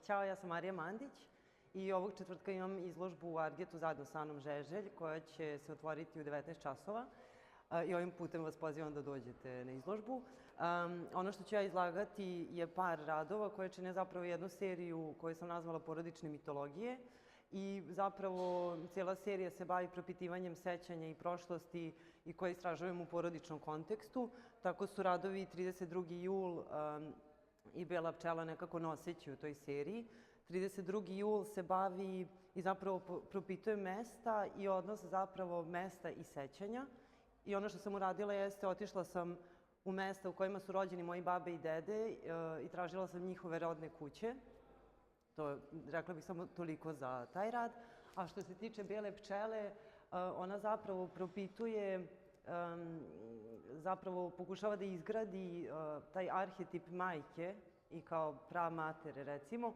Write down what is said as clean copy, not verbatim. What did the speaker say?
Ćao, ja sam Marija Mandić i ovog četvrtka imam izložbu u Argetu zajedno sa Anom Žeželj koja će se otvoriti u 19 časova i ovim putem vas pozivam da dođete na izložbu. Ono što ću ja izlagati je par radova koje čine zapravo jednu seriju koju sam nazvala Porodične mitologije i zapravo cijela serija se bavi propitivanjem sećanja i prošlosti i koje istražujem u porodičnom kontekstu. Tako su radovi 32. jul i Bela pčela nekako noseći u toj seriji. 32. jul se bavi i zapravo propituje mesta i odnos zapravo mesta i sećanja. I ono što sam uradila jeste, otišla sam u mesta u kojima su rođeni moji babe i dede i tražila sam njihove rodne kuće. To, rekla bih samo toliko za taj rad. A što se tiče Bele pčele, ona zapravo propituje, zapravo pokušava da izgradi taj arhetip majke i kao pramatere, recimo,